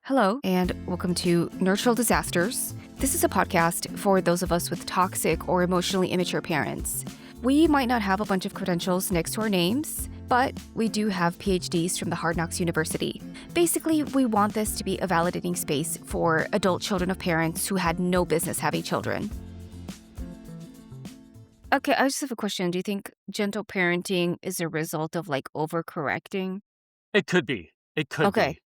Hello, and welcome to Nurtural Disasters. This is a podcast for those of us with toxic or emotionally immature parents. We might not have a bunch of credentials next to our names, but we do have PhDs from the Hard Knocks University. Basically, we want this to be a validating space for adult children of parents who had no business having children. Okay, I just have a question. Do you think gentle parenting is a result of overcorrecting? It could be. It could Okay. be.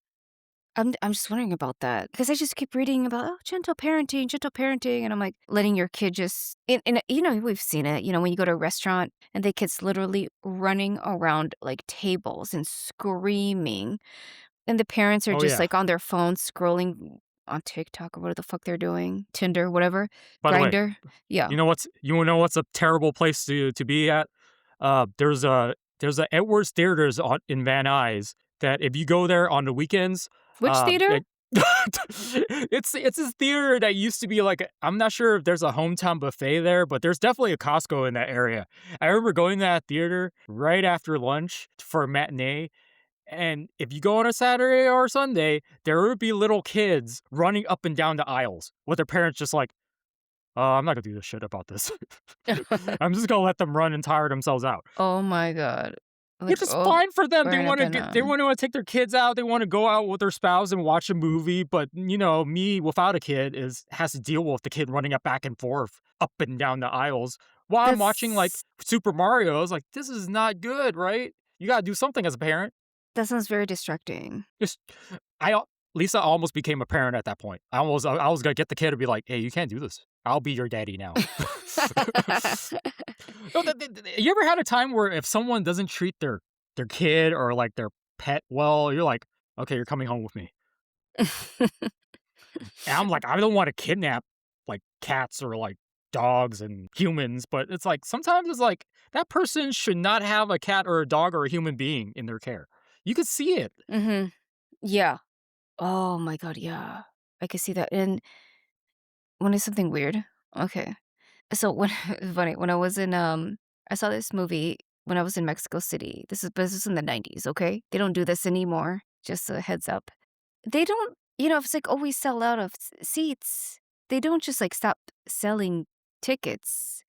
I'm just wondering about that because I just keep reading about gentle parenting, and I'm like letting your kid just we've seen it. When you go to a restaurant and the kid's literally running around like tables and screaming, and the parents are Oh, just yeah. like on their phones scrolling on TikTok or what the fuck they're doing, Tinder, whatever, By the way, Grinder. Yeah. you know what's a terrible place to be at? There's a Edwards Theaters in Van Nuys that if you go there on the weekends, Which theater? it it's this theater that used to be I'm not sure if there's a hometown buffet there, but there's definitely a Costco in that area. I remember going to that theater right after lunch for a matinee. And if you go on a Saturday or Sunday, there would be little kids running up and down the aisles with their parents just like, I'm not gonna do this shit about this. I'm just gonna let them run and tire themselves out. Oh my God. Which is fine for them. They Burn up want to and they want to take their kids out. They want to go out with their spouse and watch a movie. But me without a kid has to deal with the kid running up back and forth up and down the aisles while I'm watching like That's Super Mario. I was like, this is not good, right? You gotta do something as a parent. that sounds very distracting. Just Lisa almost became a parent at that point. I was gonna get the kid to be like, "Hey, you can't do this. I'll be your daddy now." No, you ever had a time where if someone doesn't treat their kid or like their pet well, you're like, "Okay, you're coming home with me." And I'm like, I don't want to kidnap like cats or like dogs and humans, but it's like sometimes it's like that person should not have a cat or a dog or a human being in their care. You could see it. Mm-hmm. Yeah. Oh my God, yeah. I can see that. And when it's something weird. Okay. So when it's funny, when I was in I saw this movie when I was in Mexico City. This is in the 90s, okay? They don't do this anymore. Just a heads up. They don't, it's like always sell out of seats. They don't just like stop selling tickets.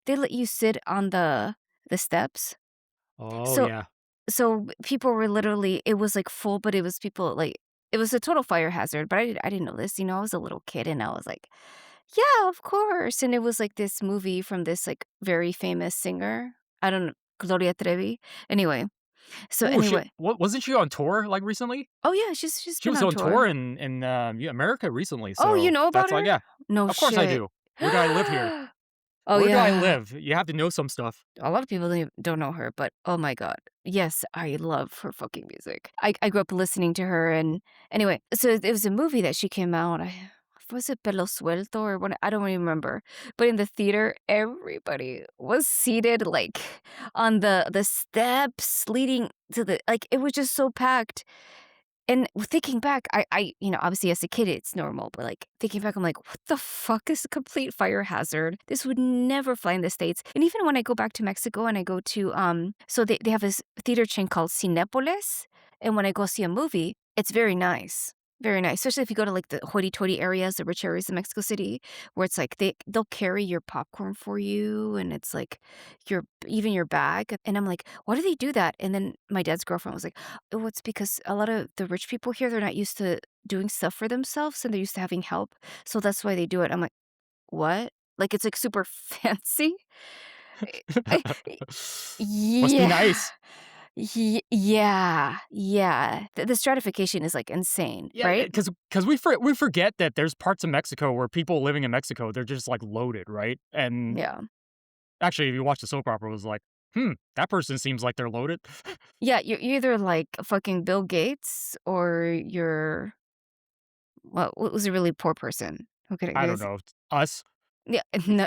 They let you sit on the steps. Oh So yeah. so people were literally it was like full, but it was people like it was a total fire hazard, but I didn't know this, I was a little kid and I was like, "Yeah, of course." And it was like this movie from this like very famous singer. I don't know, Gloria Trevi. Anyway, so Oh, anyway. wasn't she on tour like recently? Oh yeah, she's She been was on on tour tour. in America recently, Oh, you so know about that's like her? yeah. No Of course I shit. do. Where do I live here? Oh Where do I yeah. live? You have to know some stuff. A lot of people don't know her, but oh my God. Yes, I love her fucking music. I grew up listening to her and anyway, so it was a movie that she came out. Was it Pelo Suelto or what? I don't even remember. But in the theater, everybody was seated like on the steps leading to the like it was just so packed. And thinking back, obviously as a kid it's normal, but like thinking back, I'm like, what the fuck is a complete fire hazard? This would never fly in the States. And even when I go back to Mexico and I go to so they have this theater chain called Cinépolis, and when I go see a movie, it's very nice. Very nice, especially if you go to like the hoity-toity areas, the rich areas in Mexico City, where it's like they'll carry your popcorn for you, and it's like even your bag. And I'm like, why do they do that? And then my dad's girlfriend was like, oh, it's because a lot of the rich people here, they're not used to doing stuff for themselves and they're used to having help. So that's why they do it. I'm like, what? Like it's like super fancy? Eh, Must be yeah. nice. Yeah. The stratification is like insane, Yeah, right? because we forget that there's parts of Mexico where people living in Mexico, they're just like loaded, right? And Yeah. actually, if you watch the soap opera, it was like, that person seems like they're loaded. Yeah, you're either like fucking Bill Gates or you're what was a really poor person. Okay, I don't guys. know. Us. Yeah,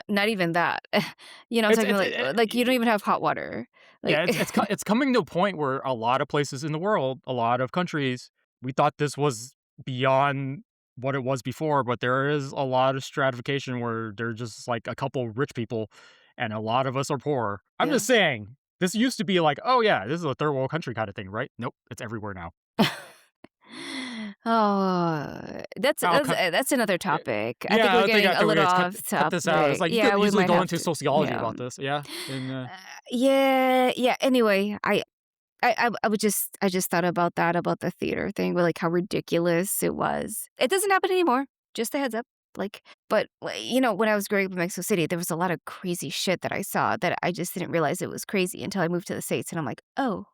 not even that. I'm It's talking it's like you don't even have hot water. Like Yeah, it's coming to a point where a lot of places in the world, a lot of countries, we thought this was beyond what it was before, but there is a lot of stratification where there's just like a couple rich people and a lot of us are poor. I'm yeah. just saying, this used to be like, oh yeah, this is a third world country kind of thing, right? Nope, it's everywhere now. I'll cut that's another eh topic. I think yeah, we're I think getting a after we little guys off cut this out, it's topic. like you Yeah, could we easily might go have into to. sociology Yeah. about this, yeah, and, Yeah. Anyway, I just thought about that, about the theater thing, like, how ridiculous it was. It doesn't happen anymore, just a heads up, like, but, when I was growing up in Mexico City, there was a lot of crazy shit that I saw that I just didn't realize it was crazy until I moved to the States, and I'm like, "Oh,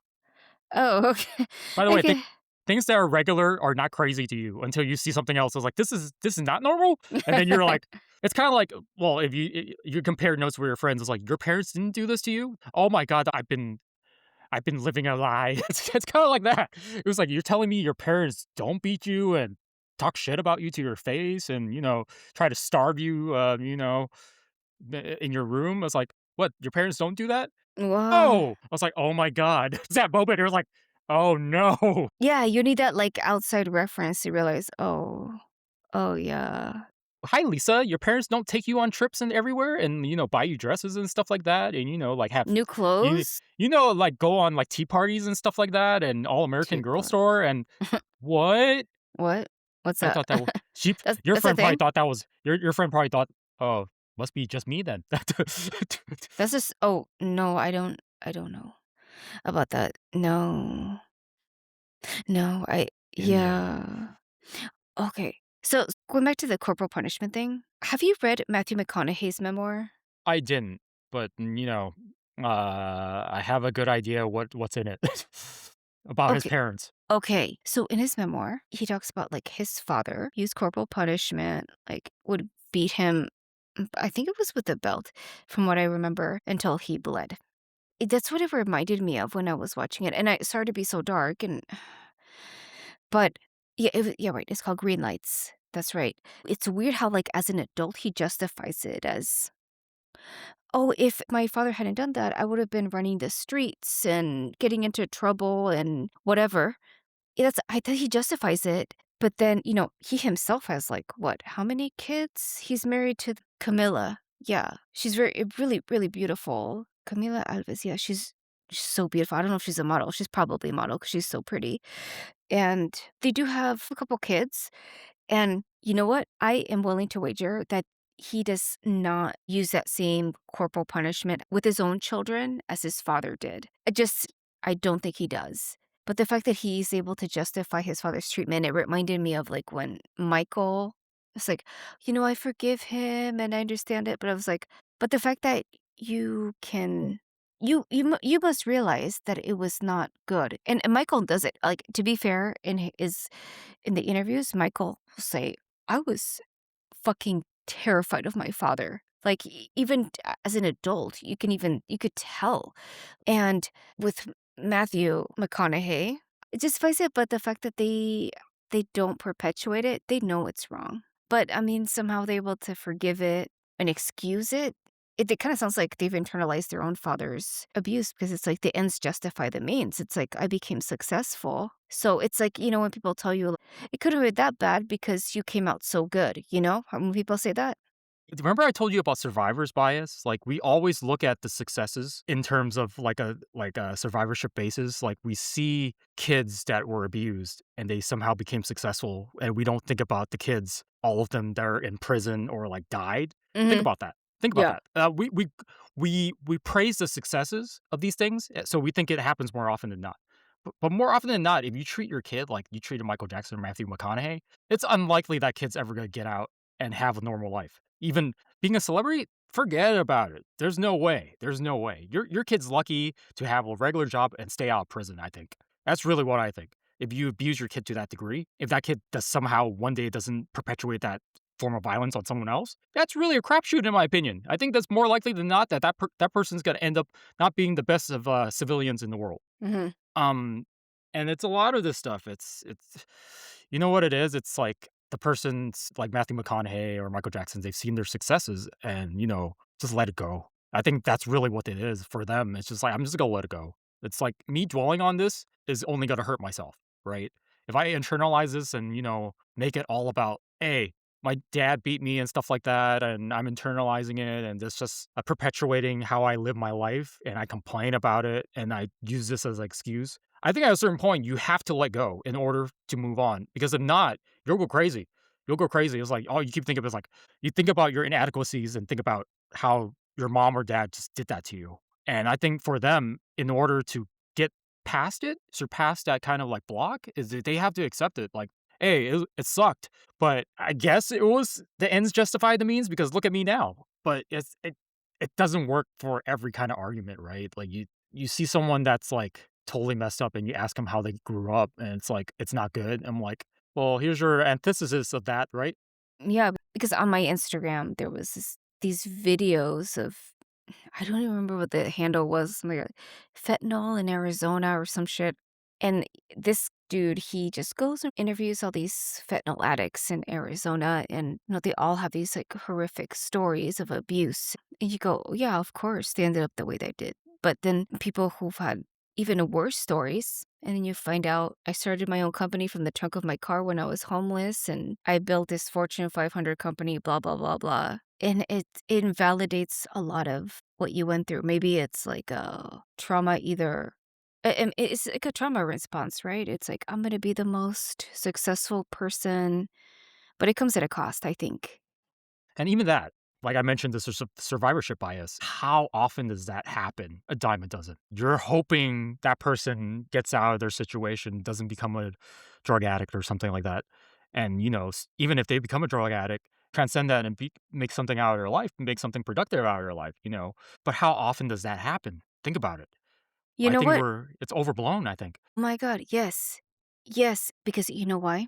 oh, okay, by the way, okay." things that are regular are not crazy to you until you see something else. It's like, this is not normal?" And then you're like it's kinda like, well, if you compare notes with your friends, it's like, "Your parents didn't do this to you? Oh my god, I've been living a lie." It's kinda like that. It was like, "You're telling me your parents don't beat you and talk shit about you to your face and, try to starve you, in your room?" It's like, "What, your parents don't do that?" Well, "Oh!" I was like, "Oh my god." It's that moment, it was like, "Oh, no." yeah, you need that, like, outside reference to realize, "Oh, oh, yeah." "Hi, Lisa, your parents don't take you on trips and everywhere and, buy you dresses and stuff like that and, like, have New you clothes? like, go on, like, tea parties and stuff like that and All-American Tea Girl party. Store and" "What?" What? What's I that? thought that was she your That's a friend probably thing? thought that was your friend probably thought, "Oh, must be just me then." That's just oh, no, I don't know about that. No. No, Yeah. yeah. Okay. So, going back to the corporal punishment thing, have you read Matthew McConaughey's memoir? I didn't, but, I have a good idea what's in it about his Okay. parents. Okay. So in his memoir, he talks about like his father used corporal punishment, like would beat him, I think it was with a belt, from what I remember, until he bled. That's what it reminded me of when I was watching it. And I sorry to be so dark and but yeah, yeah, right. It's called Green Lights. That's right. It's weird how like as an adult he justifies it as, "Oh, if my father hadn't done that, I would have been running the streets and getting into trouble and whatever." Yeah, that's I think he justifies it, but then, he himself has, like, what, how many kids? He's married to Camila. Yeah, she's really, really beautiful. Camila Alves, yeah, she's so beautiful. I don't know if she's a model. She's probably a model because she's so pretty, and they do have a couple kids, and you know what? I am willing to wager that he does not use that same corporal punishment with his own children as his father did. I don't think he does. But the fact that he's able to justify his father's treatment, it reminded me of like when Michael was like, I forgive him and I understand it. But I was like, but the fact that you can you must realize that it was not good. And Michael does it. Like to be fair, in the interviews, Michael will say, "I was fucking terrified of my father." Like, even as an adult, you could tell. And with Matthew McConaughey, it justifies it, but the fact that they don't perpetuate it, they know it's wrong. But, I mean, somehow they're able to forgive it and excuse it. It kinda sounds like they've internalized their own father's abuse because it's like the ends justify the means. It's like, I became successful. So it's like, when people tell you, "It couldn't be that bad because you came out so good," you know? When people say that? Remember I told you about survivor's bias? Like, we always look at the successes in terms of like a survivorship basis. Like, we see kids that were abused and they somehow became successful, and we don't think about the kids, all of them that are in prison or, like, died. Think Mhm. about that. Think about Yeah. that. We praise the successes of these things, so we think it happens more often than not. But more often than not, if you treat your kid like you treated Michael Jackson or Matthew McConaughey, it's unlikely that kid's ever gonna get out and have a normal life. Even being a celebrity, forget about it. There's no way. There's no way. Your kid's lucky to have a regular job and stay out of prison, I think. That's really what I think. If you abuse your kid to that degree, if that kid does somehow one day doesn't perpetuate that form of violence on someone else, that's really a crapshoot in my opinion. I think that's more likely than not that that person's gonna end up not being the best of civilians in the world. Mhm. Um, and it's a lot of this stuff. It's you know what it is? It's like the person's like Matthew McConaughey or Michael Jackson, they've seen their successes and, just let it go. I think that's really what it is for them. It's just like, I'm just gonna let it go. It's like me dwelling on this is only gonna hurt myself, right? If I internalize this and, make it all about, hey, my dad beat me and stuff like that, and I'm internalizing it, and this just perpetuating how I live my life, and I complain about it, and I use this as an excuse. I think at a certain point, you have to let go in order to move on, because if not, you'll go crazy. You'll go crazy. It's like all you keep thinking of is like you think about your inadequacies and think about how your mom or dad just did that to you. And I think for them, in order to get past it, surpass that kind of like block, is that they have to accept it. Like, hey, it sucked, but I guess it was the ends justify the means because look at me now. But it doesn't work for every kind of argument, right? Like you see someone that's like totally messed up and you ask them how they grew up and it's like it's not good. I'm like, well, here's your antithesis of that, right? Yeah, because on my Instagram, there was these videos of I don't even remember what the handle was, something like fentanyl in Arizona or some shit. And this dude, he just goes and interviews all these fentanyl addicts in Arizona, and they all have these like horrific stories of abuse. And you go, yeah, of course, they ended up the way they did. But then people who've had even worse stories, and then you find out I started my own company from the trunk of my car when I was homeless, and I built this Fortune 500 company, blah, blah, blah, blah. And it invalidates a lot of what you went through. Maybe it's like a trauma either it's like a trauma response, right? It's like, "I'm gonna be the most successful person," but it comes at a cost, I think. And even that, like I mentioned, the survivorship bias. How often does that happen? A dime a dozen. You're hoping that person gets out of their situation, doesn't become a drug addict or something like that. And, even if they become a drug addict, transcend that and make something out of their life, make something productive out of their life. But how often does that happen? Think about it. You I know think what? it's overblown, I think. Oh my god, yes. Yes, because you know why?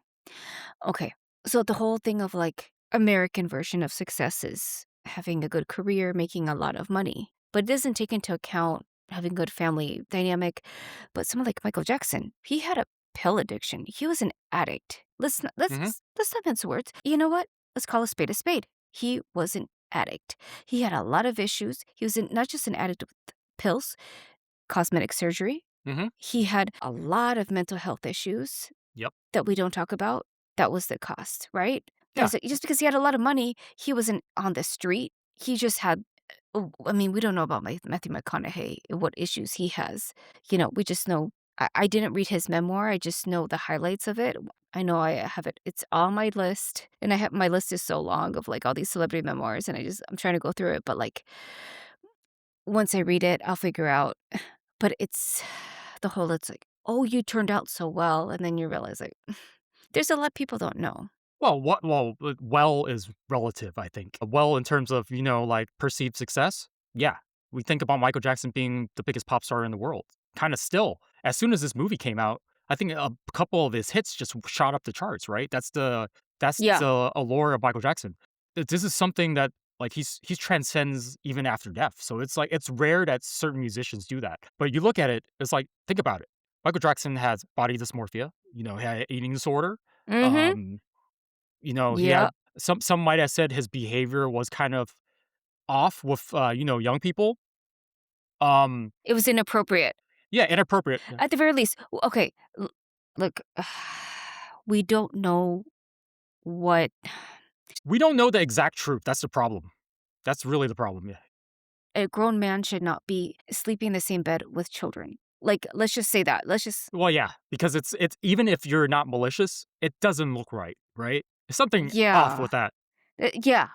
Okay. So the whole thing of like American version of success is having a good career, making a lot of money, but it doesn't take into account having good family dynamic. But someone like Michael Jackson, he had a pill addiction. He was an addict. Mhm, Let's not mince words. You know what? Let's call a spade a spade. He was an addict. He had a lot of issues. He was not just an addict with pills, cosmetic surgery. mhm. He had a lot of mental health issues Yep. that we don't talk about. That was the cost, right? And Yeah. so just because he had a lot of money, he wasn't on the street. He just had I mean, we don't know about Matthew McConaughey and what issues he has. We just know I didn't read his memoir. I just know the highlights of it. I know I have it. It's on my list, and I have my list is so long of like all these celebrity memoirs, and I'm trying to go through it. But like once I read it, I'll figure out. But it's the whole. It's like, oh, you turned out so well, and then you realize like there's a lot people don't know. Well is relative, I think. Well, in terms of, like, perceived success? Yeah. We think about Michael Jackson being the biggest pop star in the world. Kinda still. As soon as this movie came out, I think a couple of his hits just shot up the charts, right? That's Yeah. the allure of Michael Jackson. This is something that, like, he transcends even after death. So it's like it's rare that certain musicians do that. But you look at it, it's like, think about it. Michael Jackson has body dysmorphia, he had eating disorder. Mhm. Um he Yeah. had some might have said his behavior was kind of off with, young people. Um, It was inappropriate. yeah, inappropriate. Yeah. At the very least okay, look, we don't know what We don't know the exact truth, that's the problem. That's really the problem, yeah. a grown man should not be sleeping in the same bed with children. Like, let's just say that. Let's just Well, yeah, because it's even if you're not malicious, it doesn't look right, right? There's something off yeah. with that. Yeah.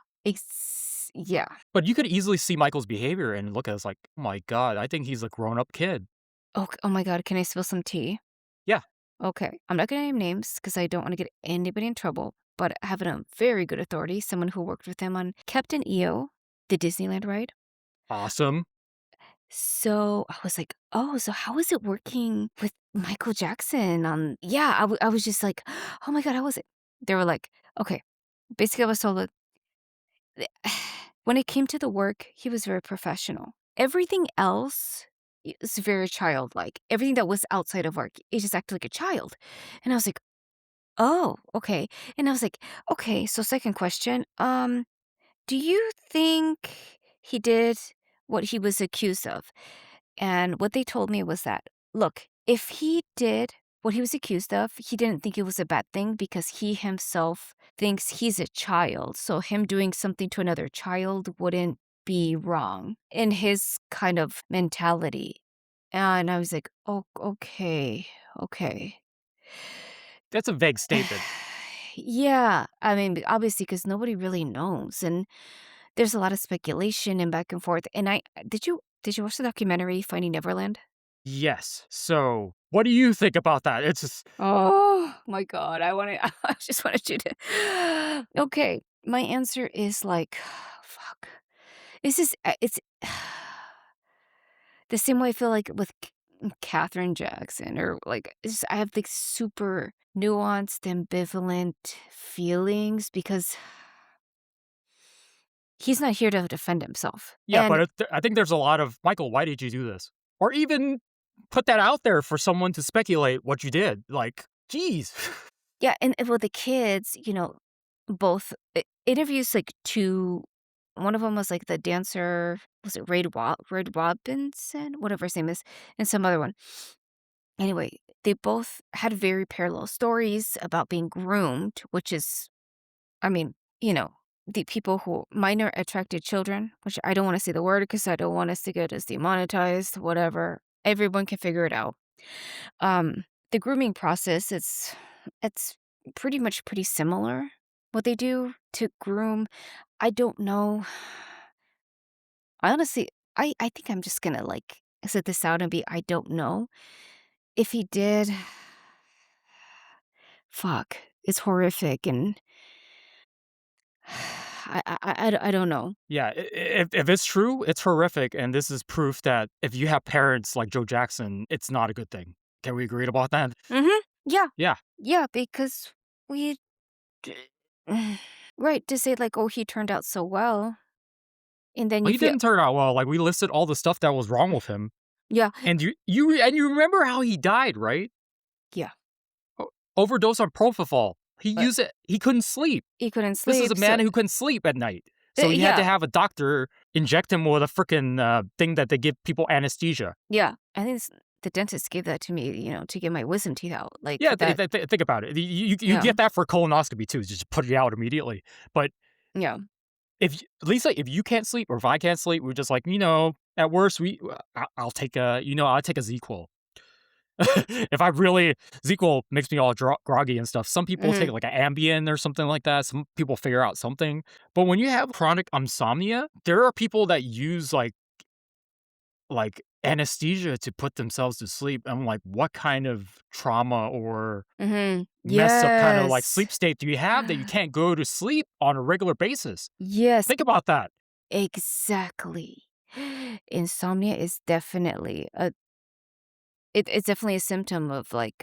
Yeah. But you could easily see Michael's behavior and look at it as like, "Oh my god, I think he's a grown-up kid." Oh my god, can I spill some tea? Yeah, Okay. I'm not gonna name names because I don't wanna get anybody in trouble, but I have it on very good authority, someone who worked with him on Captain EO, the Disneyland ride. awesome. So I was like, "Oh, so how is it working with Michael Jackson on" Yeah, I was just like, "Oh my god, how was it?" They were like, "Okay." Basically, I was told that when it came to the work, he was very professional. Everything else is very childlike. Everything that was outside of work, he just acted like a child. And I was like, "Oh, okay." And I was like, "Okay, so second question, do you think he did what he was accused of?" And what they told me was that, look, if he did what he was accused of, he didn't think it was a bad thing because he himself thinks he's a child. So him doing something to another child wouldn't be wrong in his kind of mentality. And I was like, "Oh, okay, okay." That's a vague statement. Yeah, I mean, obviously, because nobody really knows, and there's a lot of speculation and back and forth, and I did you watch the documentary Finding Neverland? Yes. So, what do you think about that? It's just Oh my god, I wanna I just wanted you to Okay, my answer is like, fuck. This is it's the same way I feel like with Catherine Jackson or, like, it's I have, like, super nuanced, ambivalent feelings because he's not here to defend himself, yeah, and but I think there's a lot of, "Michael, why did you do this?" Or even put that out there for someone to speculate what you did. Like, geez. yeah, and with the kids, both interviews, like, 2 one of them was, like, the dancer was it Ray Robinson? Whatever his name is, and some other one. Anyway, they both had very parallel stories about being groomed, which is I mean, the people who minor attracted children, which I don't wanna say the word because I don't want us to get us demonetized, whatever. Everyone can figure it out. The grooming process, it's pretty much pretty similar. What they do to groom, I don't know. I honestly I think I'm just gonna, like, sit this out and be, "I don't know." If he did, fuck, it's horrific, and I don't know. Yeah, if it's true, it's horrific, and this is proof that if you have parents like Joe Jackson, it's not a good thing. Can we agree about that? Mhm. Yeah. Yeah. Yeah, because we d right, to say, like, "Oh, he turned out so well," and then Well, you he feel didn't turn out well, like, we listed all the stuff that was wrong with him, yeah, and you remember how he died, right? yeah, O Overdose on propofol. He but used it he couldn't sleep. he couldn't This is a sleep, so man who couldn't sleep at night, so he had to yeah, have a doctor inject him with a frickin', thing that they give people anesthesia. yeah, I think the dentist gave that to me, to get my wisdom teeth out, like, Yeah, that think about it. You yeah, get that for colonoscopy too, just put it out immediately, but yeah, if at least, like, if you can't sleep or if I can't sleep, we're just like, at worst, I'll take I'll take a ZzzQuil. If I really ZzzQuil makes me all groggy and stuff. Some people take, mhm, like, an Ambien or something like that. Some people figure out something. But when you have chronic insomnia, there are people that use, anesthesia to put themselves to sleep. I'm like, "What kind of trauma or mhm, messed up kind of, like, yes. sleep state do you have that you can't go to sleep on a regular basis?" Yes, Think about that. exactly. Insomnia is definitely it's definitely a symptom of, like,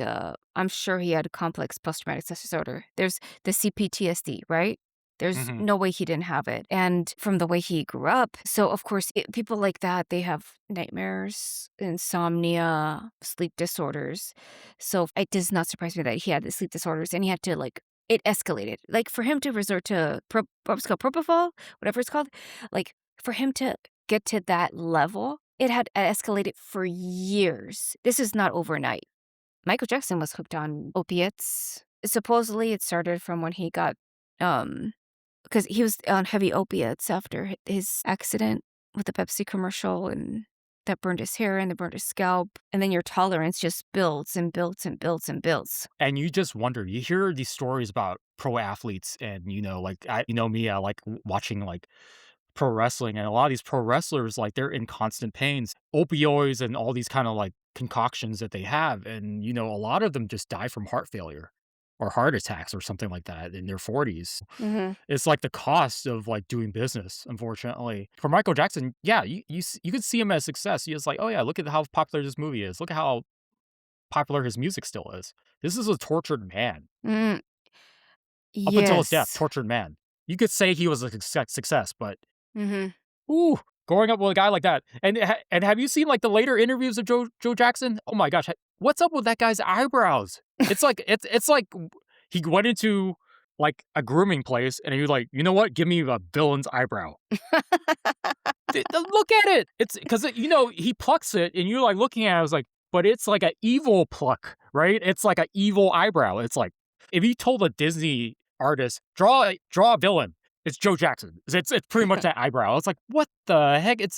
I'm sure he had a complex post-traumatic stress disorder. There's the CPTSD, right? There's Mhm. no way he didn't have it, and from the way he grew up so, of course, people like that, they have nightmares, insomnia, sleep disorders. So, it does not surprise me that he had the sleep disorders, and he had to, like it escalated. Like, for him to resort to what's called propofol, whatever it's called, like, for him to get to that level, it had escalated for years. This is not overnight. Michael Jackson was hooked on opiates. Supposedly, it started from when he got, because he was on heavy opiates after his accident with the Pepsi commercial, and that burned his hair and that burned his scalp. And then your tolerance just builds and builds and builds and builds. And you just wonder, you hear these stories about pro athletes and, like, me, I like watching, like, pro wrestling, and a lot of these pro wrestlers, like, they're in constant pains, opioids and all these kind of, like, concoctions that they have, and, a lot of them just die from heart failure or heart attacks or something like that in their 40s. Mhm, It's like the cost of, like, doing business, unfortunately. For Michael Jackson, yeah, you could see him as success. He was like, "Oh, yeah, look at how popular this movie is. Look at how popular his music still is." This is a tortured man. mm, Up until his death, yes. tortured man. You could say he was a success, but Mhm. ooh, growing up with a guy like that. And have you seen, like, the later interviews of Joe Jackson? Oh my gosh, what's up with that guy's eyebrows? It's like he went into, like, a grooming place and he was like, "You know what? Give me a villain's eyebrow." Look at it. It's because he plucks it and you're, like, looking at it, I was like, but it's like a evil pluck, right? It's like a evil eyebrow. It's like, if you told a Disney artist, "Draw a villain," it's Joe Jackson. It's pretty much that eyebrow. It's like, what the heck? It's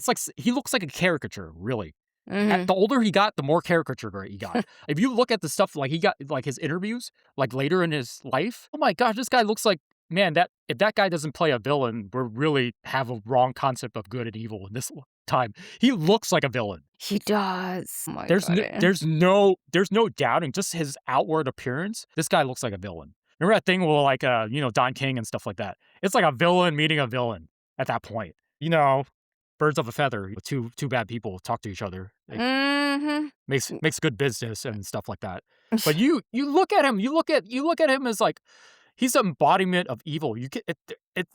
like he looks like a caricature, really. Mhm. The older he got, the more caricature great he got. If you look at the stuff like he got like his interviews, like later in his life, oh my gosh, this guy looks like man, that if that guy doesn't play a villain, we really have a wrong concept of good and evil in this time. He looks like a villain. He does. Oh my god. There's no doubting just his outward appearance. This guy looks like a villain. Remember that thing with like Don King and stuff like that. It's like a villain meeting a villain at that point. Birds of a feather. Two bad people talk to each other. It Mhm. makes good business and stuff like that. But you look at him, you look at him as like he's the embodiment of evil.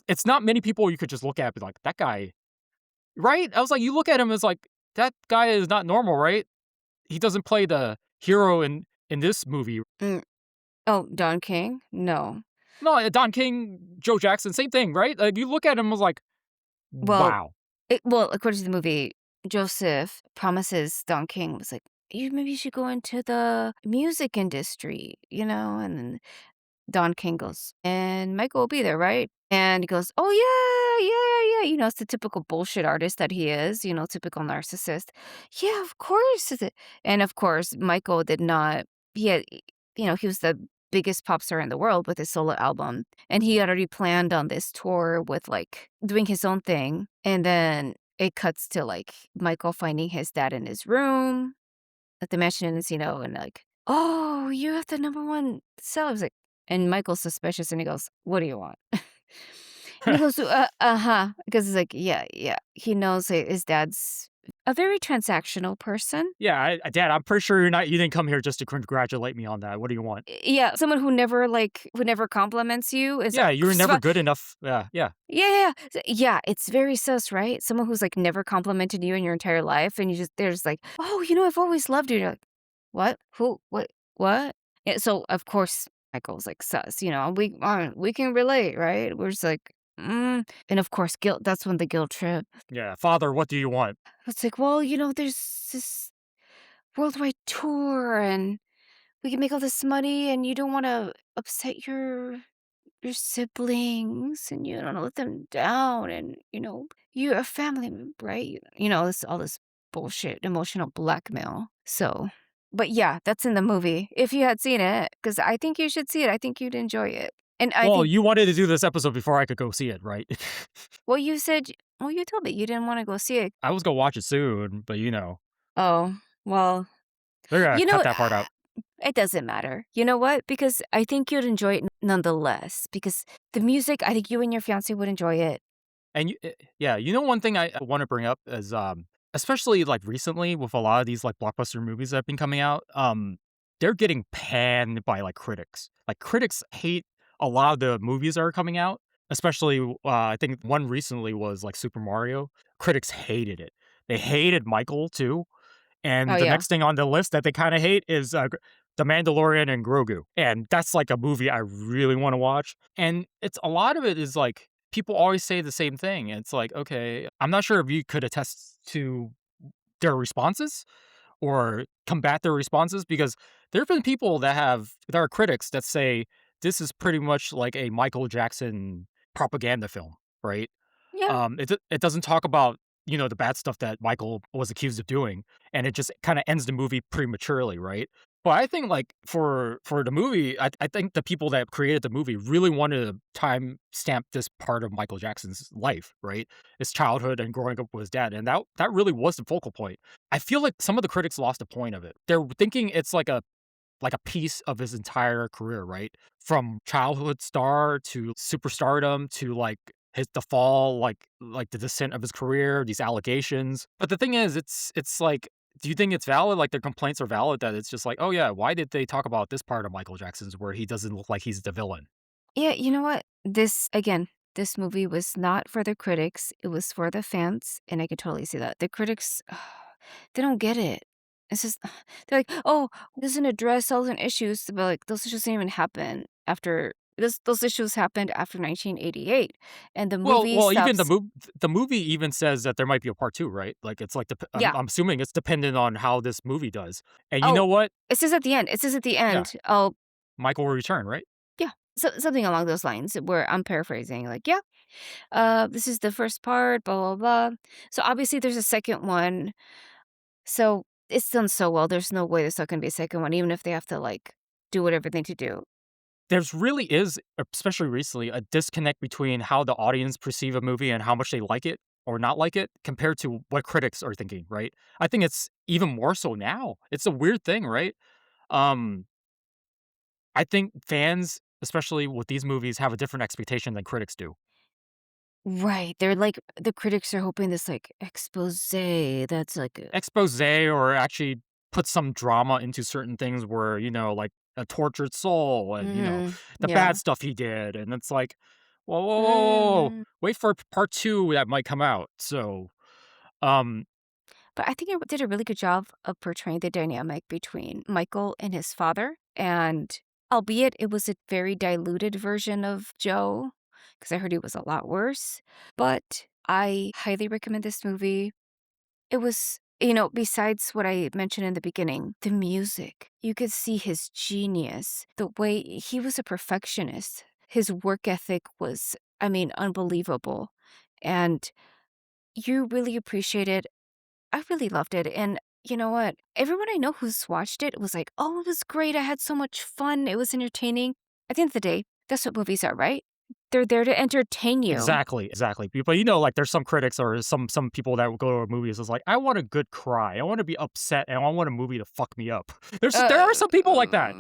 It's not many people you could just look at and be like that guy, right? I was like, you look at him as like that guy is not normal, right? He doesn't play the hero in this movie. Mm. Oh, Don King? No. No, Don King, Joe Jackson, same thing, right? Like you look at him as like, Well, wow. according to the movie, Joseph promises Don King was like, "You maybe you should go into the music industry," and then Don King goes, "And Michael will be there, right?" And he goes, "Oh, yeah, yeah, yeah." It's the typical bullshit artist that he is, typical narcissist. "Yeah, of course." And of course, Michael did not, he had, he was the biggest pop star in the world with his solo album. And he had already planned on this tour with like doing his own thing. And then it cuts to like Michael finding his dad in his room at the mansions, and like, "Oh, you have the number one seller." I was like, and Michael's suspicious, and he goes, "What do you want?" And he goes, uh-huh," because he's like, yeah, yeah. He knows his dad's a very transactional person. Yeah, Dad, I'm pretty sure you didn't come here just to congratulate me on that. What do you want? Yeah, someone who never compliments you is Yeah, you were never good enough. Yeah, yeah. yeah, yeah, yeah. Yeah, it's very sus, right? Someone who's like never complimented you in your entire life, and they're just like, "Oh, I've always loved you." And you're like, "What? Who? What?" Yeah, so of course Michael's like sus, we can relate, right? We're just like, and of course guilt. That's when the guilt trip. Yeah, father, what do you want? It's like, well, there's this worldwide tour, and we can make all this money, and you don't want to upset your siblings, and you don't wanna let them down, and you're a family member, right? This all this bullshit, emotional blackmail. So, but yeah, that's in the movie. If you had seen it, because I think you should see it. I think you'd enjoy it. And I Well, think, you wanted to do this episode before I could go see it, right? well, you told me you didn't want to go see it. I was gonna watch it soon, but Oh, well, they're gonna you cut know, that part out. it doesn't matter. You know what? Because I think you'd enjoy it nonetheless. Because the music, I think you and your fiance would enjoy it. And yeah, one thing I want to bring up is especially like recently with a lot of these like blockbuster movies that have been coming out, they're getting panned by like critics. Like critics hate a lot of the movies that are coming out. Especially, I think one recently was like Super Mario. Critics hated it. They hated Michael too. Oh And the yeah, next thing on the list that they kind of hate is The Mandalorian and Grogu. And that's like a movie I really want to watch. And it's a lot of it is like people always say the same thing. It's like, okay, I'm not sure if you could attest to their responses or combat their responses because there have been people that are critics that say this is pretty much like a Michael Jackson propaganda film, right? yeah. It doesn't talk about the bad stuff that Michael was accused of doing, and it just kind of ends the movie prematurely, right? But I think like for the movie, I think the people that created the movie really wanted to time stamp this part of Michael Jackson's life, right? His childhood and growing up with his dad, and that really was the focal point. I feel like some of the critics lost the point of it. They're thinking it's like a piece of his entire career, right? From childhood star to superstardom to like the fall, like the descent of his career, these allegations. But the thing is, it's like, do you think it's valid? Like their complaints are valid that it's just like, oh yeah, why did they talk about this part of Michael Jackson's where he doesn't look like he's the villain? Yeah, you know what? This movie was not for the critics, it was for the fans, and I could totally see that. The critics, they don't get it. It's just, they're like, "Oh, it doesn't address all the issues," but, like, those issues didn't even happen after those issues happened after 1988, and the movie Well, even stops. the movie even says that there might be a part 2, right? Like, it's like Yeah. I'm assuming it's dependent on how this movie does. And you Oh, know what? it says at the Yeah, end, oh, Michael will return, right? yeah, something along those lines where I'm paraphrasing, like, "Yeah, this is the first part, blah, blah, blah." So, obviously, there's a second one. So, it's done so well, there's no way there's not gonna be a second one, even if they have to, like, do whatever they need to do. There's really is, especially recently, a disconnect between how the audience perceive a movie and how much they like it or not like it compared to what critics are thinking, right? I think it's even more so now. It's a weird thing, right? Um, I think fans, especially with these movies, have a different expectation than critics do. Right, they're like the critics are hoping this, like, exposé that's like a Expose or actually put some drama into certain things where, like a tortured soul and, mhm, the bad yeah. stuff he did. And it's like, whoa, whoa, whoa, whoa, whoa, Mhm. wait for part two that might come out. So, um, But I think it did a really good job of portraying the dynamic between Michael and his father, and albeit it was a very diluted version of Joe, because I heard it was a lot worse, but I highly recommend this movie. It was besides what I mentioned in the beginning, the music, you could see his genius, the way he was a perfectionist. His work ethic was, I mean, unbelievable, and you really appreciated I really loved it, and you know what? Everyone I know who's watched it was like, "Oh, it was great, I had so much fun, it was entertaining." At the end of the day, that's what movies are, right? They're there to entertain you. exactly, exactly. But like there's some critics or some people that will go to movies is like, I want a good cry. I want to be upset and I want a movie to fuck me up. There are some people like that.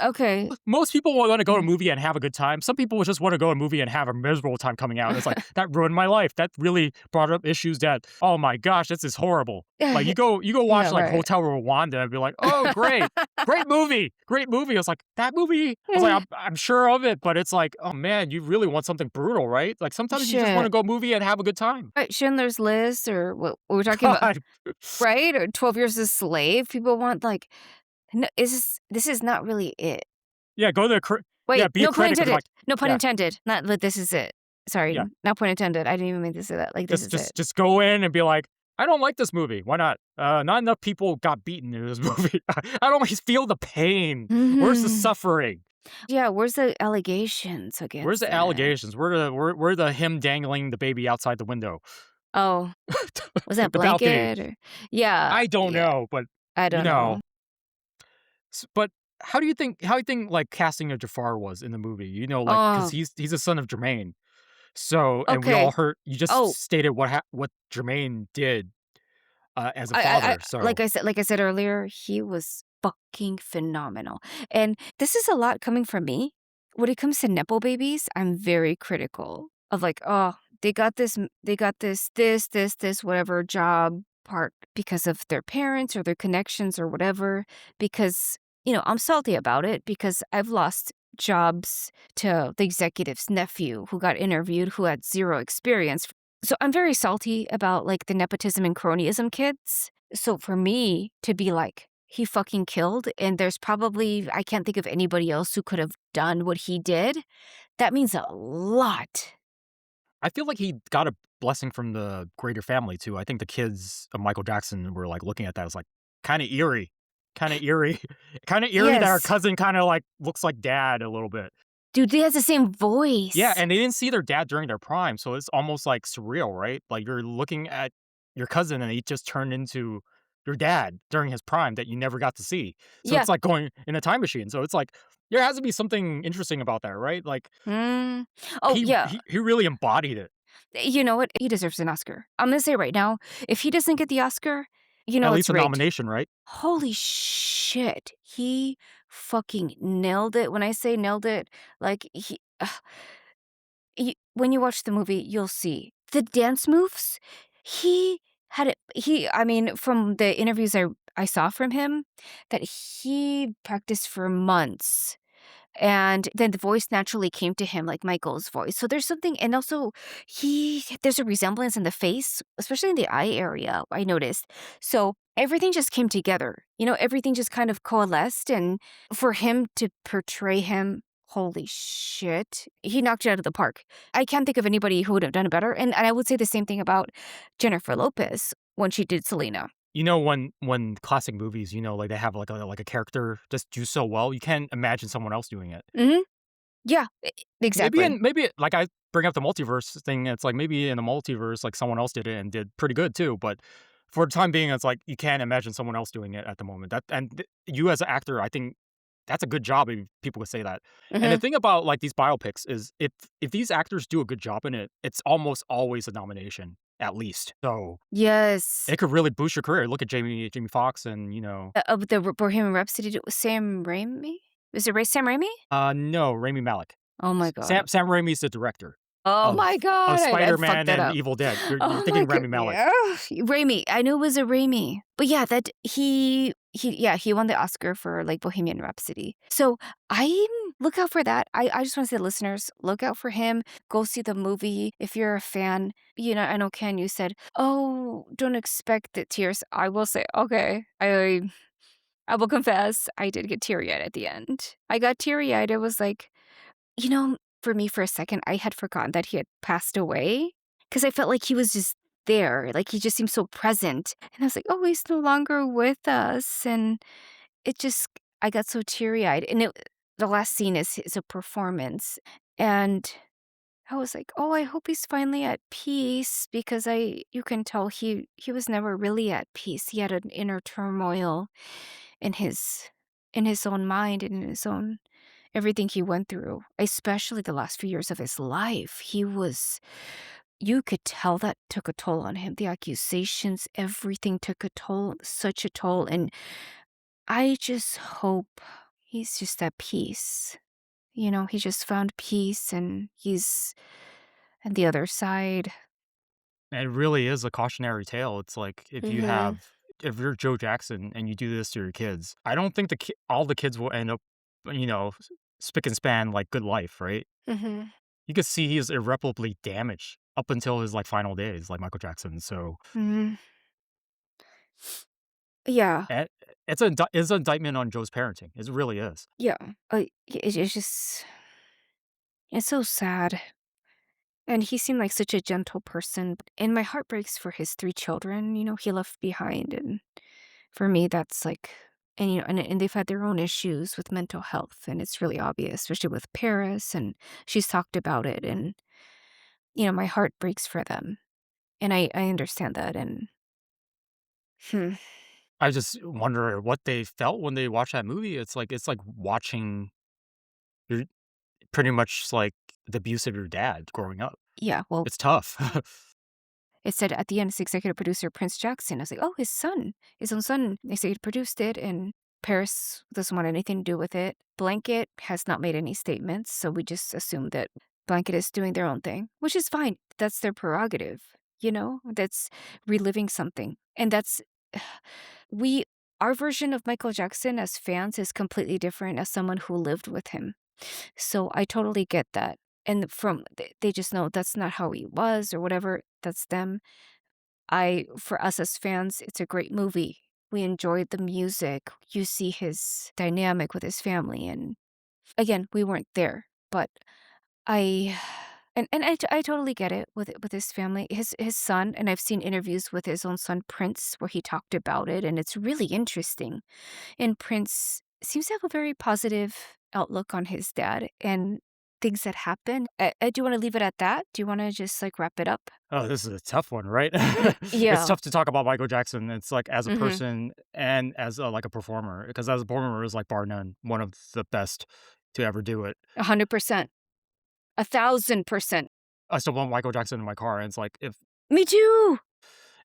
Okay. Most people want to go to a Mm. movie and have a good time. Some people just want to go to a movie and have a miserable time coming out. And it's like, that ruined my life. That really brought up issues that, oh my gosh, this is horrible. Like you go watch Yeah, like right. Hotel Rwanda and be like, oh great, great movie, great movie. It's like that movie. I was like, I'm sure of it, but it's like, oh man, you really want something brutal, right? Like sometimes you just want to Shit. go movie and have a good time. Right, Schindler's List or what we're talking about, God, right? Or 12 Years a Slave, people want, like, no, this is not really it. yeah, go to the yeah, Wait, be a no pun critic and be intended. like, No pun yeah, intended. Not that this is it. Sorry, yeah. not pun intended. I didn't even mean to say that. Like, this Just is it. just just go in and be like, "I don't like this movie. Why not? Not enough people got beaten in this movie. I don't feel the pain. Where's the Mhm. suffering? Yeah, where's the allegations Where's against the that? allegations? Where the him dangling the baby outside the window? Oh, was that The balcony? blanket or yeah, I don't yeah, know, but, I you don't know. know, but how do you think, like, casting of Jafar was in the movie? Like, because Oh, he's a son of Jermaine. So and we all okay. heard you just Oh, stated what Jermaine did, as a I father, so like I said earlier, he was fucking phenomenal, and this is a lot coming from me. When it comes to nepo babies, I'm very critical of like, "Oh, they got this, whatever job part because of their parents or their connections or whatever," because, I'm salty about it because I've lost jobs to the executive's nephew who got interviewed who had 0 experience. So I'm very salty about, like, the nepotism and cronyism kids. So for me to be like, "He fucking killed," and there's probably I can't think of anybody else who could have done what he did, that means a lot. I feel like he got a blessing from the greater family too. I think the kids of Michael Jackson were, like, looking at that as, like, kinda eerie. Kinda eerie. Kinda eerie that our Yes. cousin kinda, like, looks like dad a little bit. Dude, he has the same Yeah, voice. and they didn't see their dad during their prime, so it's almost, like, surreal, right? Like, you're looking at your cousin, and he just turned into your dad during his prime that you never got to see. So Yeah. it's like going in a time machine. So it's like, there has to be something interesting about that, right? Like, Mm. Oh, he yeah. he he really embodied it. You know what? He deserves an Oscar. I'm gonna say right now, if he doesn't get the Oscar, At it's least a rigged. nomination, right? Holy shit. He fucking nailed it. When I say nailed it, like, when you watch the movie, you'll see. The dance moves, he I mean, from the interviews I saw from him, that he practiced for months. And then the voice naturally came to him like Michael's voice. So there's something and also there's a resemblance in the face, especially in the eye area, I noticed. So everything just came together. Everything just kind of coalesced and for him to portray him, holy shit, he knocked it out of the park. I can't think of anybody who would have done it better. And I would say the same thing about Jennifer Lopez when she did Selena. When classic movies, like, they have, like a character just do so well, you can't imagine someone else doing it. Mhm. Yeah, exactly. Like, I bring up the multiverse thing, it's like, maybe in the multiverse, like, someone else did it and did pretty good too, but For the time being, it's like you can't imagine someone else doing it at the moment. You as an actor, I think that's a good job if people would say that. And the Mhm. thing about, like, these biopics is if these actors do a good job in it, it's almost always a nomination, at least. So, Yes. it could really boost your career. Look at Jamie Foxx and, Of the Bohemian Rhapsody did with Sam Raimi? Was it Sam Raimi? no, Rami Malek. Oh my god. Sam Raimi's the director Oh my of god, I fucked Spider-Man that and up. Evil Dead. You're Oh my thinking god, Rami Malek. yeah. Raimi, I knew it was a Raimi. But yeah, that he won the Oscar for, like, Bohemian Rhapsody. So, I look out for that. I just wanna say, listeners, look out for him. Go see the movie if you're a fan. I know, Ken, you said, "Oh, don't expect the tears." I will say, okay, I will confess, I did get teary-eyed at the end. I got teary-eyed, it was like, for me, for a second, I had forgotten that he had passed away because I felt like he was just there, like, he just seemed so present, and I was like, "Oh, he's no longer with us," and it just I got so teary-eyed, and the last scene is a performance, and I was like, "Oh, I hope he's finally at peace," because you can tell he was never really at peace. He had an inner turmoil in his own mind and in his own everything he went through, especially the last few years of his life. You could tell that took a toll on him. The accusations, everything took a toll, such a toll. And I just hope he's just at peace. He just found peace and he's on the other side. It really is a cautionary tale. It's like Hmm. if you're Joe Jackson and you do this to your kids, I don't think all the kids will end up, spick and span like good life, right? Hmm. You could see he is irreparably damaged up until his like final days, like Michael Jackson. So, Hmm. Yeah. eh, it's an indictment on Joe's parenting. It really is. Yeah. It's just, it's so sad. And he seemed like such a gentle person, and my heart breaks for his 3 children, he left behind, and for me, that's like and they've had their own issues with mental health, and it's really obvious, especially with Paris, and she's talked about it, and, my heart breaks for them, and I understand that, and hmm, I just wonder what they felt when they watched that movie. It's like watching your pretty much like the abuse of your dad growing up. yeah, well, It's tough. it said at the end, it's executive producer Prince Jackson. I was like, "Oh, his own son executive produced it, and Paris doesn't want anything to do with it. Blanket has not made any statements, so we just assume that Blanket is doing their own thing, which is fine. That's their prerogative, That's reliving something, and that's we our version of Michael Jackson as fans is completely different as someone who lived with him. So I totally get that. And they just know that's not how he was or whatever. That's them. For us as fans, it's a great movie. We enjoyed the music. You see his dynamic with his family. And again, we weren't there, but I, I totally get it with his family, his son. And I've seen interviews with his own son, Prince, where he talked about it. And it's really interesting. And Prince seems to have a very positive outlook on his dad and things that happen. Do you wanna leave it at that? Do you wanna just, like, wrap it up? Oh, this is a tough one, right? It's Yeah. tough to talk about Michael Jackson. It's like as a Mhm. person and as like a performer, because as a performer is like bar none, one of the best to ever do it. 100%. 1,000%. I still want Michael Jackson in my car, and it's like if Me too!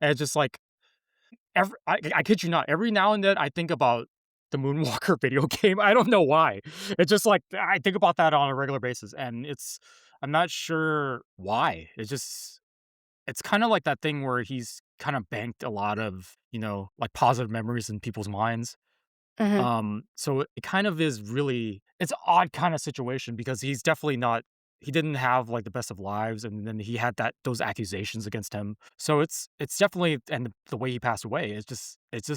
and it's just like I kid you not, every now and then I think about the Moonwalker video game. I don't know why. It's just like I think about that on a regular basis, and I'm not sure why. It's kinda like that thing where he's kinda banked a lot of, like, positive memories in people's minds. Mhm. So it kind of is really it's an odd kinda situation because he didn't have, like, the best of lives, and then he had those accusations against him. So it's definitely and the way he passed away, it's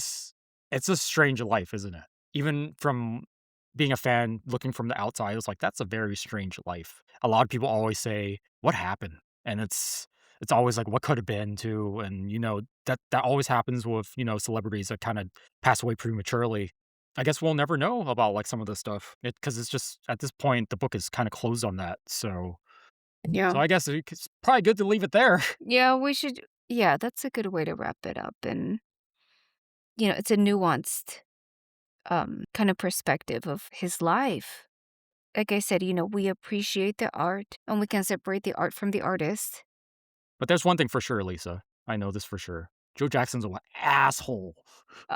a strange life, isn't it? Even from being a fan, looking from the outside, it's like, "That's a very strange life." A lot of people always say, "What happened?" And it's always like, "What could have been?" too, and, that always happens with, celebrities that kinda pass away prematurely. I guess we'll never know about, like, some of this stuff because it's just at this point, the book is kinda closed on that, so Yeah. I guess it's probably good to leave it there. Yeah, we should Yeah, that's a good way to wrap it up, and, it's a nuanced, kind of perspective of his life. Like I said, we appreciate the art, and we can separate the art from the artist. But there's one thing for sure, Lisa. I know this for sure. Joe Jackson's an asshole. Uh,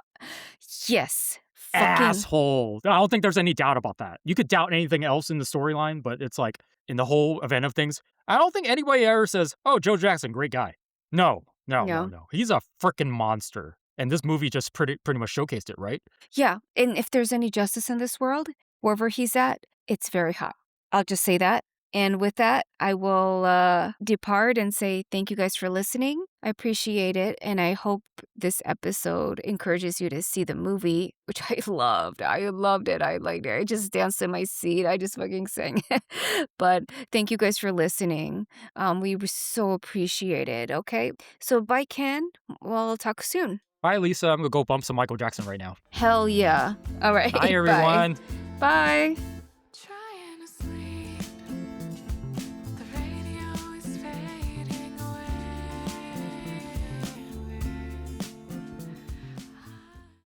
yes, fucking Asshole. I don't think there's any doubt about that. You could doubt anything else in the storyline, but it's like in the whole event of things, I don't think anybody ever says, "Oh, Joe Jackson, great guy." No, no, no, no. no. He's a freaking monster. And this movie just pretty much showcased it, right? Yeah, and if there's any justice in this world, wherever he's at, it's very hot. I'll just say that. And with that, I will depart and say thank you guys for listening. I appreciate it. And I hope this episode encourages you to see the movie, which I loved. I loved it. I liked it. I just danced in my seat. I just fucking sang. But thank you guys for listening. We so appreciate it. Okay. So bye, Ken. We'll talk soon. Bye, Lisa. I'm gonna go bump some Michael Jackson right now. Hell yeah. All right. Bye, Bye. everyone. Bye.